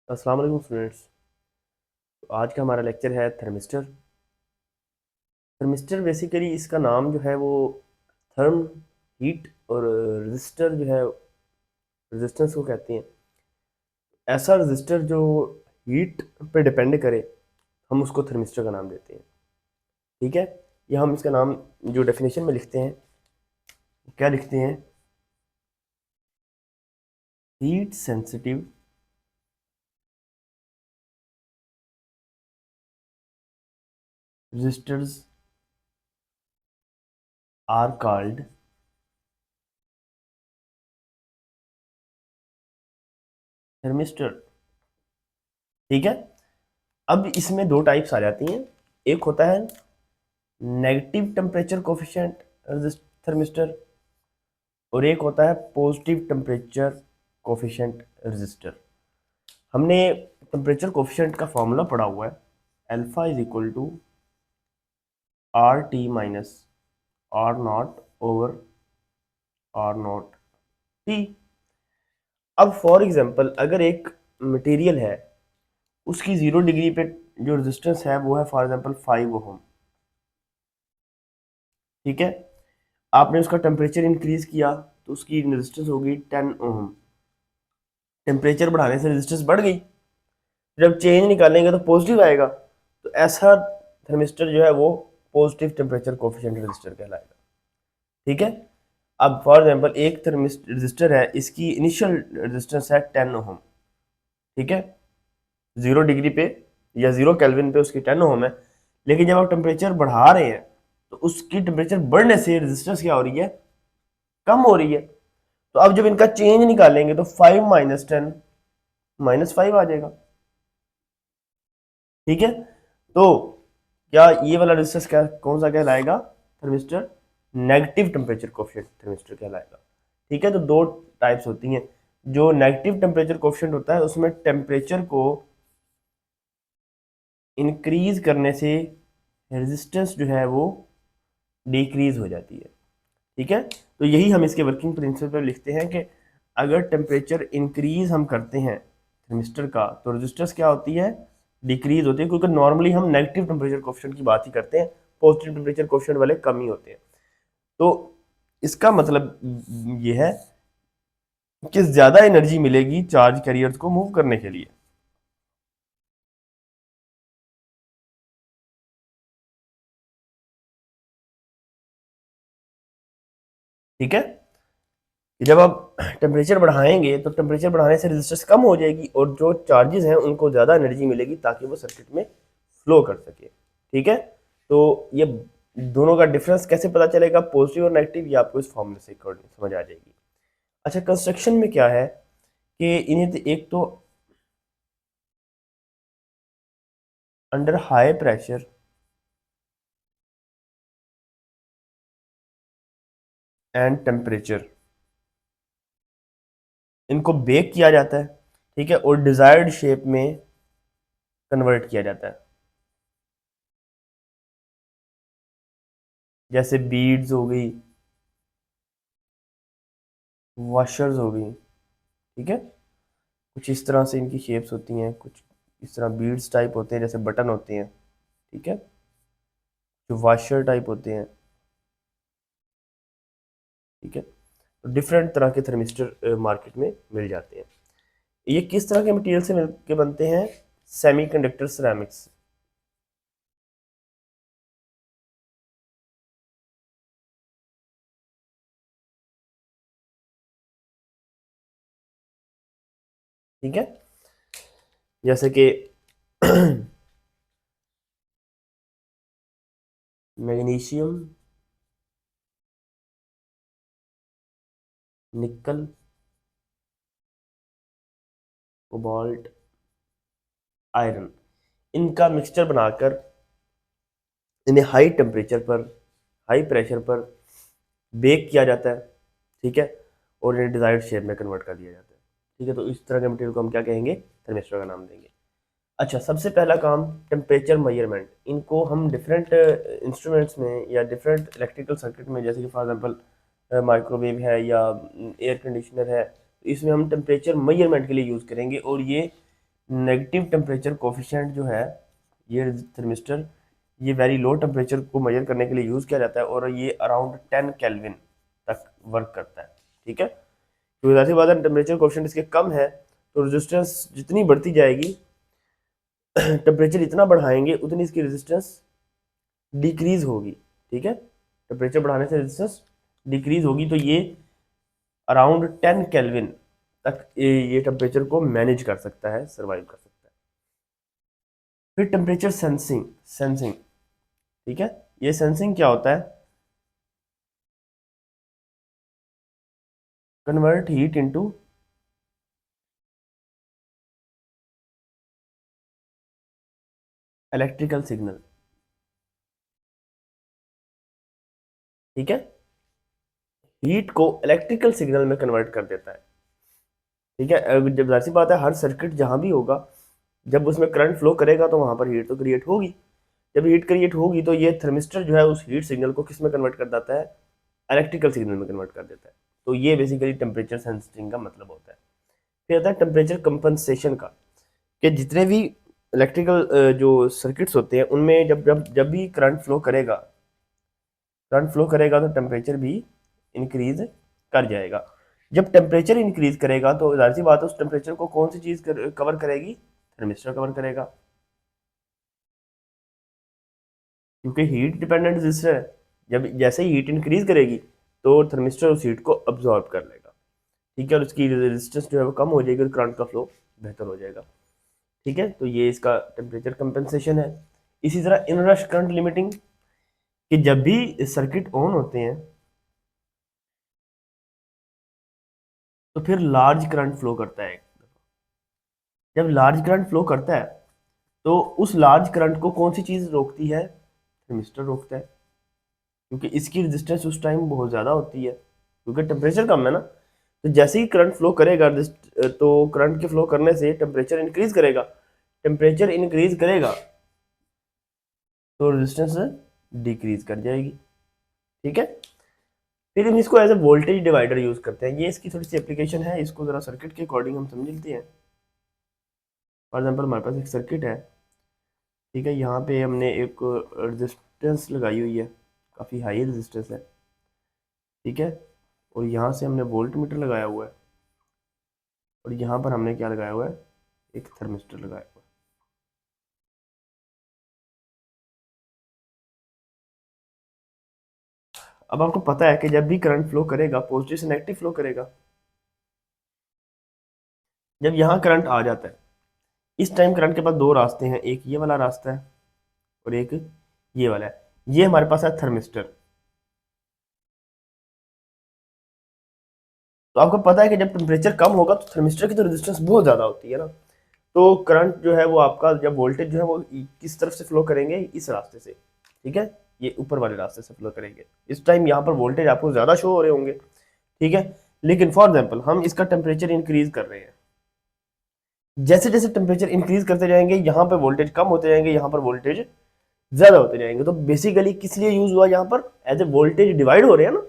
अस्सलाम वालेकुम स्टूडेंट्स। आज का हमारा लेक्चर है थर्मिस्टर। थर्मिस्टर बेसिकली इसका नाम जो है वो थर्म हीट और रेजिस्टर जो है रेजिस्टेंस को कहते हैं। ऐसा रेजिस्टर जो हीट पे डिपेंड करे हम उसको थर्मिस्टर का नाम देते हैं। ठीक है, ये हम इसका नाम जो डेफिनेशन में लिखते हैं क्या लिखते हैं, heat sensitive resistors are called thermistor। ठीक है, अब इसमें दो टाइप्स आ जाती हैं। एक होता है नेगेटिव टेम्परेचर कोफिशिएंट थर्मिस्टर और एक होता है पॉजिटिव टेम्परेचर कोफिशिएंट रजिस्टर। हमने टेम्परेचर कोफिशिएंट का फॉर्मूला पढ़ा हुआ है, alpha is equal to R T minus R naught over R naught T. अब फॉर एग्जांपल अगर एक मटेरियल है उसकी 0 डिग्री पे जो रेजिस्टेंस है वो है फॉर एग्जांपल 5 ओहम। ठीक है, आपने उसका टेम्परेचर इंक्रीज किया तो उसकी रेजिस्टेंस होगी 10 ओहम। टेम्परेचर बढ़ाने से रेजिस्टेंस बढ़ गई, जब चेंज निकालेंगे तो पॉजिटिव आएगा, तो ऐसा थर्मिस्टर जो है वो पॉजिटिव टेम्परेचर कोफिशिएंट रेजिस्टर कहलाएगा। ठीक है, अब फॉर एग्जांपल एक रेजिस्टर है, इसकी इनिशियल रेजिस्टेंस है 10 ओहम। ठीक है, 0 डिग्री पे या 0 केल्विन पे उसकी 10 ओहम है, लेकिन जब आप टेम्परेचर बढ़ा रहे हैं तो उसकी टेम्परेचर बढ़ने से रेजिस्टेंस क्या हो रही है, कम हो रही है। तो अब जब इनका चेंज निकालेंगे तो 5 - 10 -5 आ जाएगा। ठीक है, तो क्या ये वाला रेजिस्टेंस क्या कौन सा कहलाएगा, thermistor negative temperature coefficient thermistor कहलाएगा। ठीक है, तो दो टाइप्स होती हैं। जो नेगेटिव टेम्परेचर कोफिशिएंट होता है उसमें टेम्परेचर को इंक्रीज करने से रेजिस्टेंस जो है वो डिक्रीज हो जाती है। ठीक है, तो यही हम इसके वर्किंग प्रिंसिपल लिखते हैं कि अगर टेम्परेचर इंक्रीज हम करते हैं थर्मिस्टर का तो रेजिस्टेंस क्या होती है, डिक्रीज होती है, क्योंकि नॉर्मली हम नेगेटिव टेम्परेचर कोफिशिएंट की बात ही करते हैं, पॉजिटिव टेम्परेचर कोफिशिएंट वाले कम ही होते हैं। तो इसका मतलब ये है कि ज्यादा एनर्जी मिलेगी चार्ज कैरियर्स को मूव करने के लिए। ठीक है, कि जब आप टेम्परेचर बढ़ाएंगे तो टेम्परेचर बढ़ाने से रेजिस्टेंस कम हो जाएगी और जो चार्जेस हैं उनको ज़्यादा एनर्जी मिलेगी ताकि वो सर्किट में फ्लो कर सके। ठीक है, तो ये दोनों का डिफरेंस कैसे पता चलेगा, पॉजिटिव और नेगेटिव, ये आपको इस फॉर्मूले से समझ आ जाएगी। अच्छा, कंस्ट्रक्शन में क्या है कि इन्हें एक तो under high pressure and temperature इनको बेक किया जाता है। ठीक है, और डिजायर्ड शेप में कन्वर्ट किया जाता है, जैसे बीड्स हो गई, वॉशर्स हो गई। ठीक है, कुछ इस तरह से इनकी शेप्स होती हैं, कुछ इस तरह बीड्स टाइप होते हैं जैसे बटन होते हैं। ठीक है, जो वॉशर टाइप होते हैं। ठीक है, तो डिफरेंट तरह के थर्मिस्टर मार्केट में मिल जाते हैं। ये किस तरह के मटेरियल से मिलके बनते हैं, सेमीकंडक्टर सिरेमिक्स। ठीक है, जैसे कि मैग्नीशियम, निकल, कोबाल्ट, आयरन, इनका मिक्सचर बनाकर इन्हें हाई टेम्परेचर पर, हाई प्रेशर पर बेक किया जाता है। ठीक है, और इन्हें डिजायर्ड शेप में कन्वर्ट कर दिया जाता है। ठीक है, तो इस तरह के मटेरियल को हम क्या कहेंगे, थर्मिस्टर का नाम देंगे। अच्छा, सबसे पहला काम टेम्परेचर मेजरमेंट। इनको हम डिफरेंट इंस्ट्रूमेंट्स में या डिफरेंट इलेक्ट्रिकल सर्किट में, जैसे कि फॉर एग्जांपल माइक्रोवेव है या एयर कंडीशनर है, तो इसमें हम टेम्परेचर मेजरमेंट के लिए यूज़ करेंगे। और ये नेगेटिव टेम्परेचर कोफिशिएंट जो है, ये थर्मिस्टर, ये वेरी लो टेम्परेचर को मेजर करने के लिए यूज़ किया जाता है और ये अराउंड 10 केल्विन तक वर्क करता है। ठीक है, तो जाहिर सी बात है टेम्परेचर कोफिशिएंट इसके कम है तो रेजिस्टेंस जितनी बढ़ती जाएगी, टेम्परेचर इतना बढ़ाएंगे उतनी इसकी रेजिस्टेंस डिक्रीज होगी। ठीक है, टेम्परेचर बढ़ाने से रेजिस्टेंस डिक्रीज होगी, तो ये अराउंड 10 केल्विन तक ये टेम्परेचर को मैनेज कर सकता है, सर्वाइव कर सकता है। फिर टेम्परेचर सेंसिंग, सेंसिंग, ठीक है, ये सेंसिंग क्या होता है? Convert heat into electrical signal. ठीक है, हीट को इलेक्ट्रिकल सिग्नल में कन्वर्ट कर देता है। ठीक है, जब जाहिर सी बात है हर सर्किट जहां भी होगा, जब उसमें करंट फ्लो करेगा तो वहां पर हीट तो क्रिएट होगी। जब हीट क्रिएट होगी तो ये थर्मिस्टर जो है उस हीट सिग्नल को किस में कन्वर्ट कर देता है? इलेक्ट्रिकल सिग्नल में कन्वर्ट कर देता है। तो ये बेसिकली टेम्परेचर सेंसिंग का मतलब होता है। फिर आता है टेम्परेचर कंपनसेशन का, कि जितने भी इलेक्ट्रिकल जो सर्किट्स होते हैं उनमें जब भी करंट फ्लो करेगा तो टेम्परेचर भी इंक्रीज कर जाएगा। जब टेम्परेचर इंक्रीज करेगा तो जाहिर सी बात है उस टेम्परेचर को कौन सी चीज़ कवर करेगी? थर्मिस्टर कवर करेगा, क्योंकि हीट डिपेंडेंट रेजिस्टर है। जब जैसे ही हीट इंक्रीज करेगी तो थर्मिस्टर उस हीट को अब्जॉर्ब कर लेगा। ठीक है, और उसकी रेजिस्टेंस जो है वो कम हो जाएगी और करंट का फ्लो बेहतर हो जाएगा। ठीक है, तो ये इसका टेम्परेचर कंपनसेशन है। इसी तरह इनरश करंट लिमिटिंग, कि जब भी सर्किट ऑन होते हैं तो फिर लार्ज करंट फ्लो करता है। जब लार्ज करंट फ्लो करता है तो उस लार्ज करंट को कौन सी चीज़ रोकती है? थर्मिस्टर रोकता है, क्योंकि इसकी रेजिस्टेंस उस टाइम बहुत ज़्यादा होती है, क्योंकि टेम्परेचर कम है ना। तो जैसे ही करंट फ्लो करेगा तो करंट के फ्लो करने से टेम्परेचर इंक्रीज करेगा, टेम्परेचर इंक्रीज करेगा तो रेजिस्टेंस डिक्रीज कर जाएगी। ठीक है, फिर हम इसको as a voltage divider use करते हैं। ये इसकी थोड़ी सी एप्लीकेशन है, इसको जरा सर्किट के अकॉर्डिंग हम समझ लेते हैं। फॉर एग्जांपल हमारे पास एक सर्किट है। ठीक है, यहाँ पे हमने एक रेजिस्टेंस लगाई हुई है, काफ़ी हाई रेजिस्टेंस है। ठीक है, और यहाँ से हमने वोल्ट मीटर लगाया हुआ है और यहाँ पर हमने क्या लगाया हुआ है? एक थर्मिस्टर लगाया हुआ है। अब आपको पता है कि जब भी करंट फ्लो करेगा पॉजिटिव से नेगेटिव फ्लो करेगा। जब यहाँ करंट आ जाता है, इस टाइम करंट के पास दो रास्ते हैं, एक ये वाला रास्ता है और एक ये वाला है। ये हमारे पास है थर्मिस्टर। तो आपको पता है कि जब टेम्परेचर कम होगा तो थर्मिस्टर की तो रेजिस्टेंस बहुत ज़्यादा होती है ना। तो करंट जो है वो आपका, जब वोल्टेज जो है वो किस तरफ से फ्लो करेंगे? इस रास्ते से। ठीक है, ये ऊपर वाले रास्ते से फ्लो करेंगे। इस टाइम यहाँ पर वोल्टेज आपको ज़्यादा शो हो रहे होंगे। ठीक है, लेकिन फॉर एग्जाम्पल हम इसका टेम्परेचर इंक्रीज कर रहे हैं, जैसे जैसे टेम्परेचर इंक्रीज करते जाएंगे यहाँ पर वोल्टेज कम होते जाएंगे, यहाँ पर वोल्टेज ज्यादा होते जाएंगे। तो बेसिकली किस लिए यूज हुआ? यहाँ पर एज ए वोल्टेज डिवाइड हो रहे हैं ना।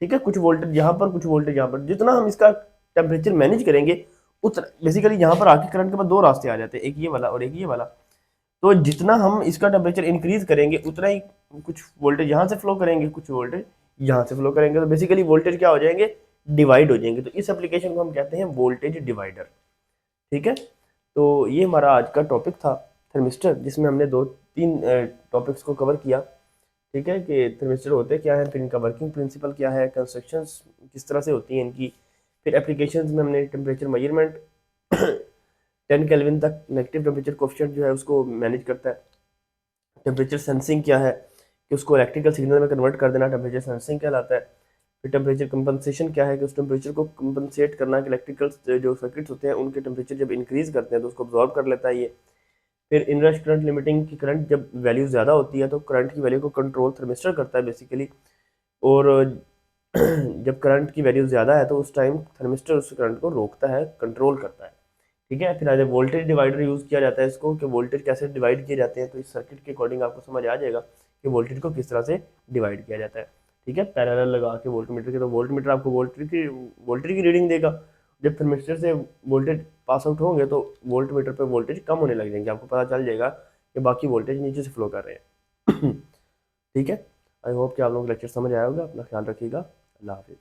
ठीक है, कुछ वोल्टेज यहाँ पर, कुछ वोल्टेज यहाँ पर। जितना हम इसका टेम्परेचर मैनेज करेंगे उतना बेसिकली यहाँ पर आके करंट के बाद दो रास्ते आ जाते हैं, एक ये वाला और एक ये वाला। तो जितना हम इसका टेम्परेचर इंक्रीज करेंगे उतना ही कुछ वोल्टेज यहाँ से फ्लो करेंगे, कुछ वोल्टेज यहाँ से फ्लो करेंगे। तो बेसिकली वोल्टेज क्या हो जाएंगे? डिवाइड हो जाएंगे। तो इस एप्लीकेशन को हम कहते हैं वोल्टेज डिवाइडर। ठीक है, तो ये हमारा आज का टॉपिक था थर्मिस्टर, जिसमें हमने दो तीन टॉपिक्स को कवर किया। ठीक है, कि थर्मिस्टर होते क्या है, फिर इनका वर्किंग प्रिंसिपल क्या है, कंस्ट्रक्शंस किस तरह से होती हैं इनकी, फिर एप्लीकेशंस में हमने टेम्परेचर मेजरमेंट 10 केल्विन तक नेगेटिव टेम्परेचर कोफिशिएंट जो है उसको मैनेज करता है। टेम्परेचर सेंसिंग क्या है, कि उसको इलेक्ट्रिकल सिग्नल में कन्वर्ट कर देना टेम्परेचर सेंसिंग कहलाता है। फिर टेम्परेचर कंपनसेशन क्या है, कि उस टेम्परेचर को कंपनसेट करना, कि इलेक्ट्रिकल जो सर्किट्स होते हैं उनके टेम्परेचर जब इंक्रीज करते हैं तो उसको अब्जॉर्ब कर लेता है ये। फिर इनरश करंट लिमिटिंग, की करंट जब वैल्यू ज़्यादा होती है तो करंट की वैल्यू को कंट्रोल थर्मिस्टर करता है बेसिकली। और जब करंट की वैल्यू ज़्यादा है तो उस टाइम थर्मिस्टर उस करंट को रोकता है, कंट्रोल करता है। ठीक है, फिर आज वोल्टेज डिवाइडर यूज़ किया जाता है इसको, कि वोल्टेज कैसे डिवाइड किए जाते हैं। तो इस सर्किट के अकॉर्डिंग आपको समझ आ जाएगा कि वोल्टेज को किस तरह से डिवाइड किया जाता है। ठीक है, पैरेलल लगा के वोल्टमीटर के, तो वोल्टमीटर आपको वोल्टेज की रीडिंग देगा जब थर्मिस्टर से वोल्टेज पास आउट होंगे तो वोल्ट मीटर पे वोल्टेज कम होने लग जाएंगे, आपको पता चल जाएगा कि बाकी वोल्टेज नीचे से फ्लो कर रहे हैं। ठीक है, आई होप कि आप लोगों को लेक्चर समझ आया होगा। अपना ख्याल रखिएगा। अल्लाह हाफिज़।